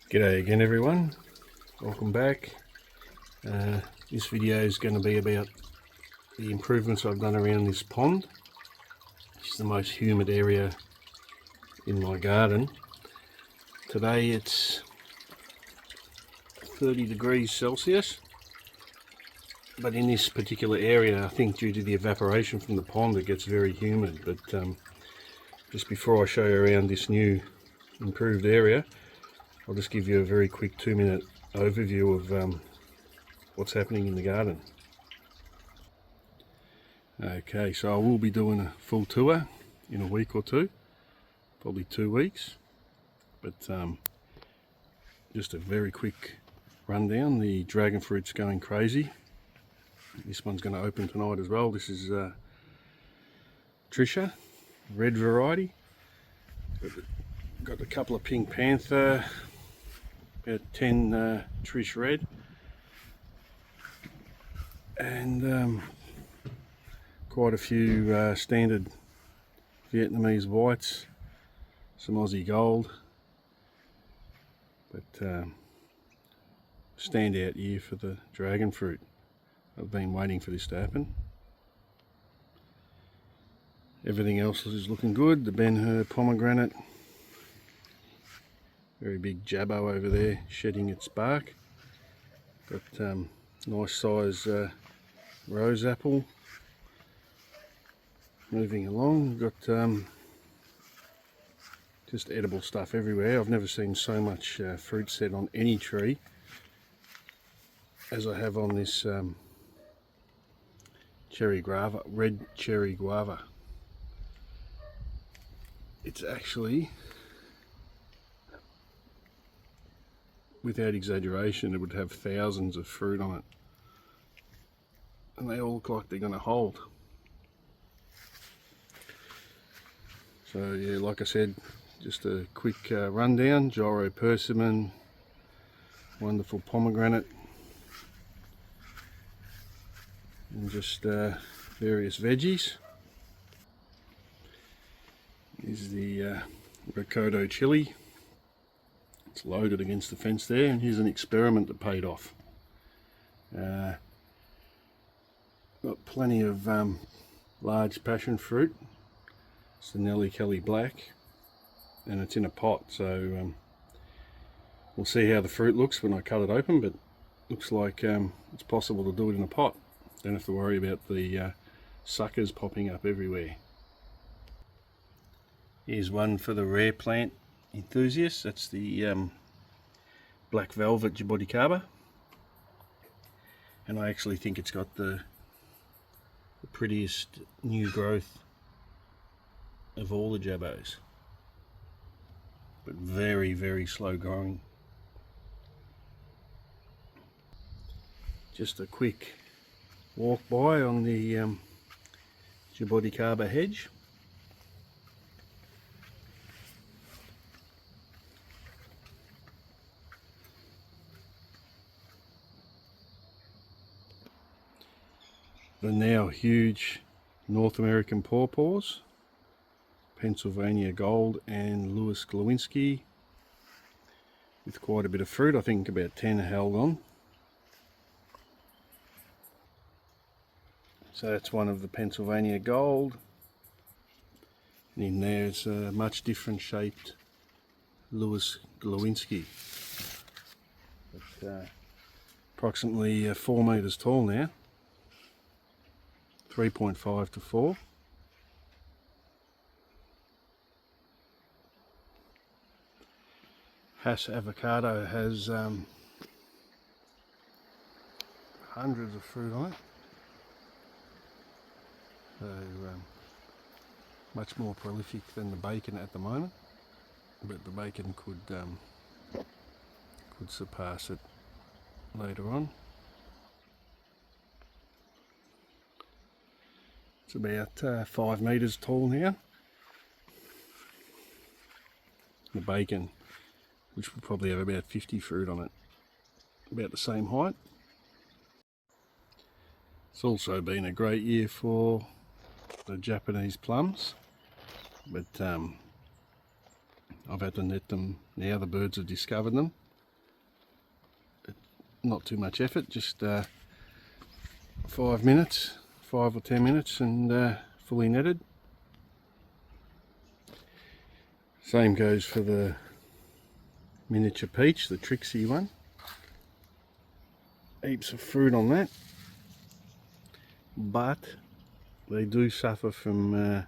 G'day again everyone, welcome back. This video is going to be about the improvements I've done around this pond. It's the most humid area in my garden. Today it's 30 degrees Celsius, but in this particular area, I think due to the evaporation from the pond, it gets very humid. But just before I show you around this new improved area, I'll just give you a very quick 2-minute overview of what's happening in the garden. Okay, so I will be doing a full tour in a week or two, probably 2 weeks, but just a very quick rundown. The dragon fruit's going crazy. This one's going to open tonight as well. This is Trisha, red variety. Got a couple of Pink Panther, about 10 Trish Red, and quite a few standard Vietnamese whites, some Aussie gold, but standout year for the dragon fruit. I've been waiting for this to happen. Everything else is looking good. The Ben-Hur pomegranate, very big jabbo over there shedding its bark. Got nice size rose apple moving along. Got just edible stuff everywhere. I've never seen so much fruit set on any tree as I have on this cherry guava, red cherry guava. It's actually, without exaggeration, it would have thousands of fruit on it, and they all look like they're going to hold. So yeah, like I said, just a quick rundown. Gyro persimmon, wonderful pomegranate, and just various veggies. Here's the ricotta chili. It's loaded against the fence there, and here's an experiment that paid off. Got plenty of large passion fruit. It's the Nelly Kelly Black, and it's in a pot, so we'll see how the fruit looks when I cut it open, but looks like it's possible to do it in a pot. Don't have to worry about the suckers popping up everywhere. Here's one for the rare plant enthusiasts. That's the black velvet jaboticaba, and I actually think it's got the prettiest new growth of all the jabos, but very, very slow growing. Just a quick walk by on the jaboticaba hedge. The now huge North American pawpaws, Pennsylvania Gold and Louis Glowinski, with quite a bit of fruit. I think about 10 held on. So that's one of the Pennsylvania Gold, and in there's a much different shaped Louis Glowinski. Approximately 4 meters tall now. 3.5 to 4. Hass avocado has hundreds of fruit on it, so much more prolific than the bacon at the moment, but the bacon could surpass it later on. It's about 5 meters tall now. The bacon, which will probably have about 50 fruit on it, about the same height. It's also been a great year for the Japanese plums, but I've had to net them now. The birds have discovered them, not too much effort, just 5 minutes, 5 or 10 minutes, and fully netted. Same goes for the miniature peach, the Trixie one. Heaps of fruit on that, but they do suffer from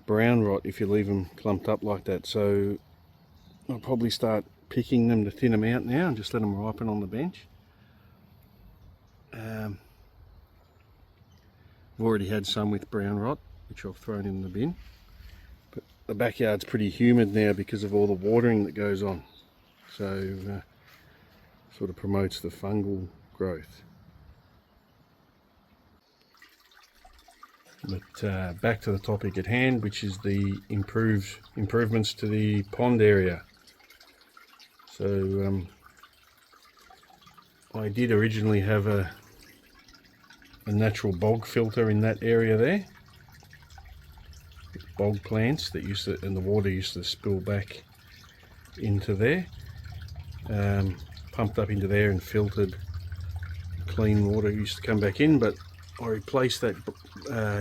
brown rot if you leave them clumped up like that. So I'll probably start picking them to thin them out now and just let them ripen on the bench. I've already had some with brown rot, which I've thrown in the bin. But the backyard's pretty humid now because of all the watering that goes on. So sort of promotes the fungal growth. But back to the topic at hand, which is the improvements to the pond area. So I did originally have a natural bog filter in that area there. Bog plants that used to, and the water used to spill back into there. Pumped up into there and filtered. Clean water used to come back in, but I replaced that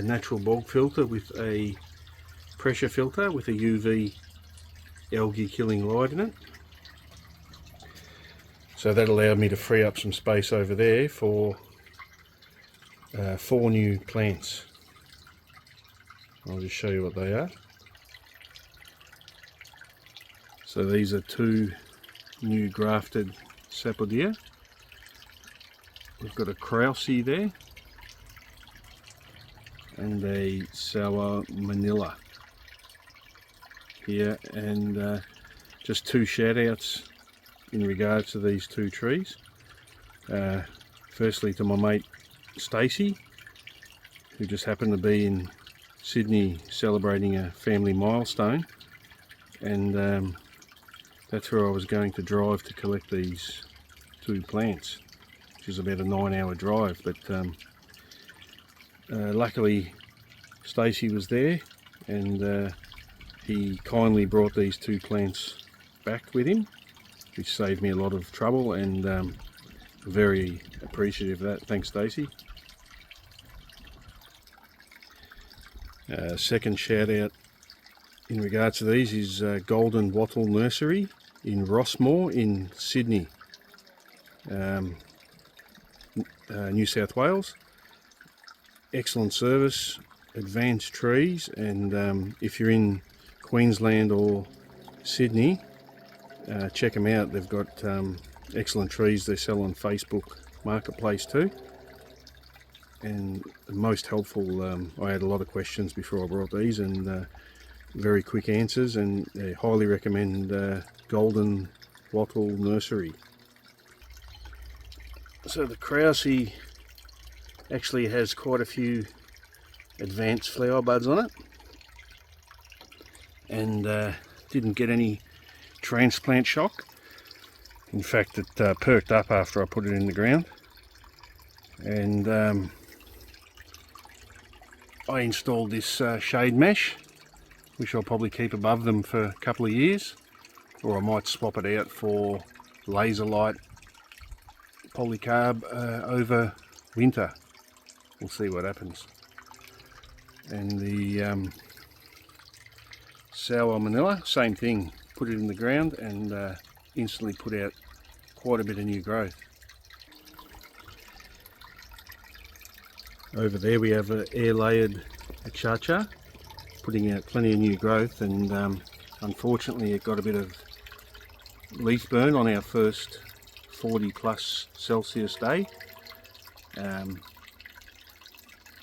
natural bog filter with a pressure filter with a UV algae killing light in it. So that allowed me to free up some space over there for 4 new plants. I'll just show you what they are. So these are 2 new grafted Sapodilla. We've got a Krausie there and a sour manila here, and just 2 shout outs in regards to these 2 trees. Firstly to my mate Stacey, who just happened to be in Sydney celebrating a family milestone, and that's where I was going to drive to collect these 2 plants, which is about a 9-hour drive. But luckily Stacey was there, and he kindly brought these 2 plants back with him, which saved me a lot of trouble, and very appreciative of that. Thanks, Stacey. Second shout out in regards to these is Golden Wattle Nursery in Rossmore in Sydney, New South Wales. Excellent service, advanced trees, and if you're in Queensland or Sydney, check them out. They've got excellent trees. They sell on Facebook Marketplace too, and most helpful. I had a lot of questions before I brought these, and very quick answers, and I highly recommend Golden Wattle Nursery. So the Krausie actually has quite a few advanced flower buds on it, and didn't get any transplant shock. In fact, it perked up after I put it in the ground, and I installed this shade mesh, which I'll probably keep above them for a couple of years, or I might swap it out for laser light polycarb over winter. We'll see what happens. And the sour manila, same thing. Put it in the ground and instantly put out quite a bit of new growth. Over there we have an air layered Achacha, putting out plenty of new growth, and unfortunately it got a bit of leaf burn on our first 40 plus Celsius day.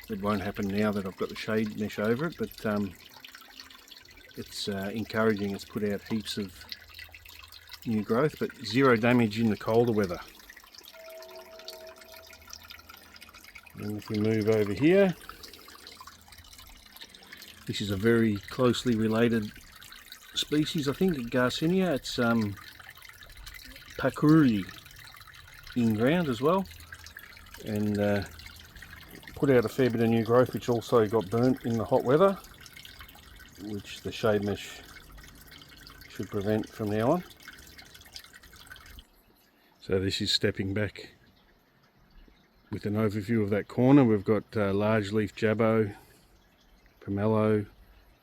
It won't happen now that I've got the shade mesh over it, but it's encouraging. It's put out heaps of new growth, but zero damage in the colder weather. And if we move over here, this is a very closely related species, I think, garcinia. It's pacuri in ground as well, and put out a fair bit of new growth, which also got burnt in the hot weather, which the shade mesh should prevent from now on. So this is stepping back with an overview of that corner. We've got large leaf jabbo, pomelo,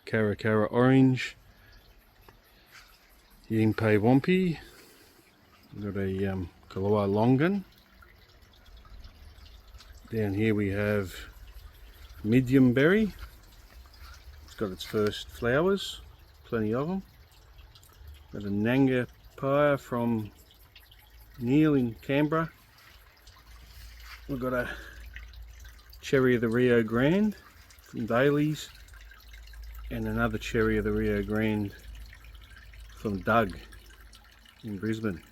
caracara orange, yingpei wampi. We've got a Koloa longan. Down here we have medium berry. It's got its first flowers, plenty of them. Got a nangapire from Neil in Canberra. We've got a cherry of the Rio Grande from Daly's, and another cherry of the Rio Grande from Doug in Brisbane.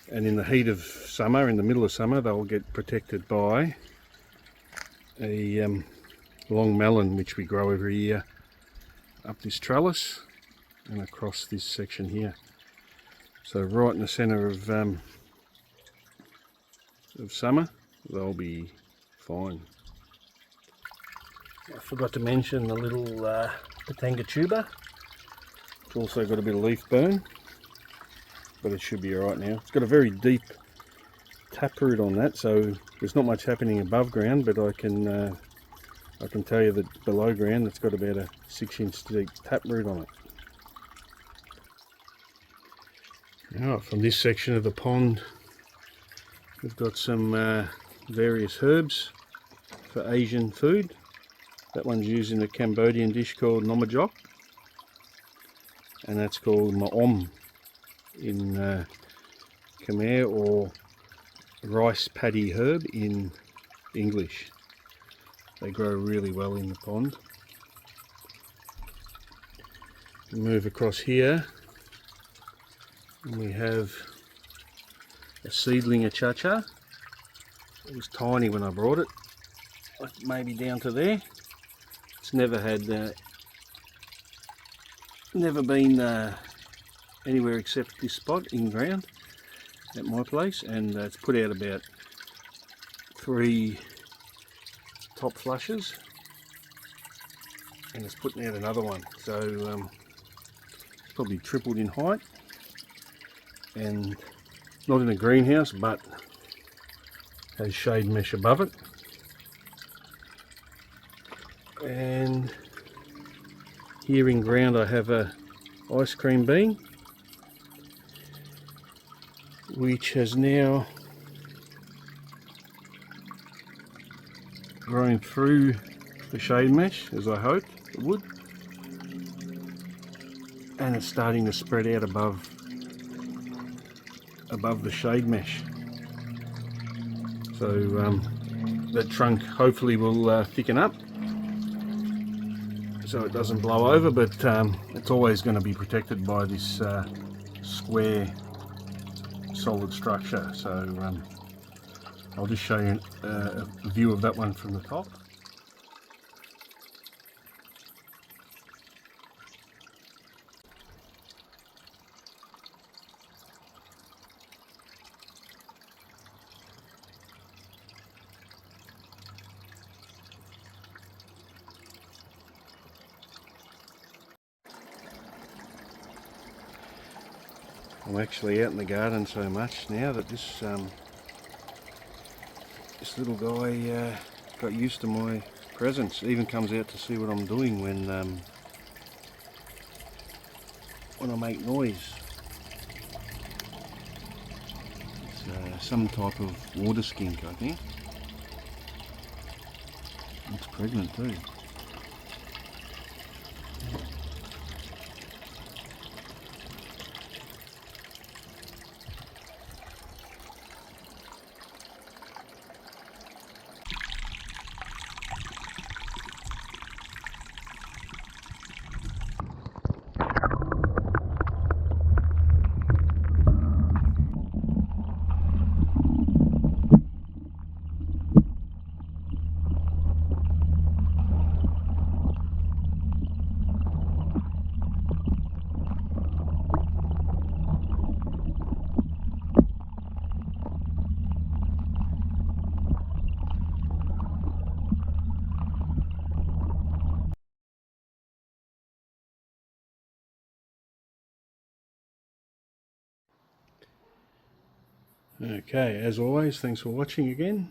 And in the heat of summer, in the middle of summer, they'll get protected by a long melon which we grow every year up this trellis and across this section here. So right in the centre of summer, they'll be fine. I forgot to mention the little pittangatuba. It's also got a bit of leaf burn, but it should be alright now. It's got a very deep taproot on that, so there's not much happening above ground, but I can tell you that below ground it's got about a 6-inch deep taproot on it. Now from this section of the pond we've got some various herbs for Asian food. That one's used in a Cambodian dish called nomajok, and that's called maom in Khmer, or rice paddy herb in English. They grow really well in the pond. We move across here and we have a seedling Achacha. It was tiny when I brought it, like maybe down to there. It's never had, never been anywhere except this spot in ground at my place, and it's put out about 3 top flushes, and it's putting out another one, so it's probably tripled in height, and not in a greenhouse but has shade mesh above it. And here in ground I have a ice cream bean which has now grown through the shade mesh, as I hoped it would, and it's starting to spread out above the shade mesh. So that trunk hopefully will thicken up so it doesn't blow over, but it's always going to be protected by this square solid structure. So I'll just show you a view of that one from the top. I'm actually out in the garden so much now that this little guy got used to my presence. Even comes out to see what I'm doing when I make noise. It's some type of water skink, I think. It's pregnant too. Okay, as always, thanks for watching again,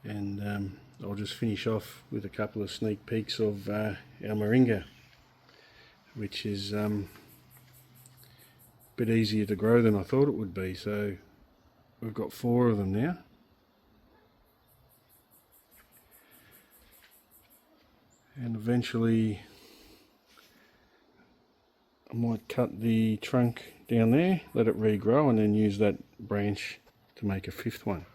and I'll just finish off with a couple of sneak peeks of our moringa, which is a bit easier to grow than I thought it would be. So we've got 4 of them now. And eventually I might cut the trunk down there, let it regrow, and then use that branch to make a 5th one.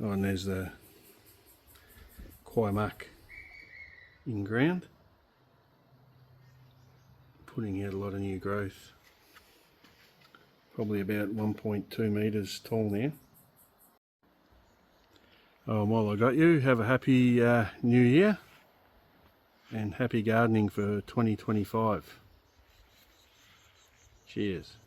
Oh, and there's the quaimak in ground, putting out a lot of new growth. Probably about 1.2 metres tall now. Oh, and while I got you, have a happy new year and happy gardening for 2025. Cheers.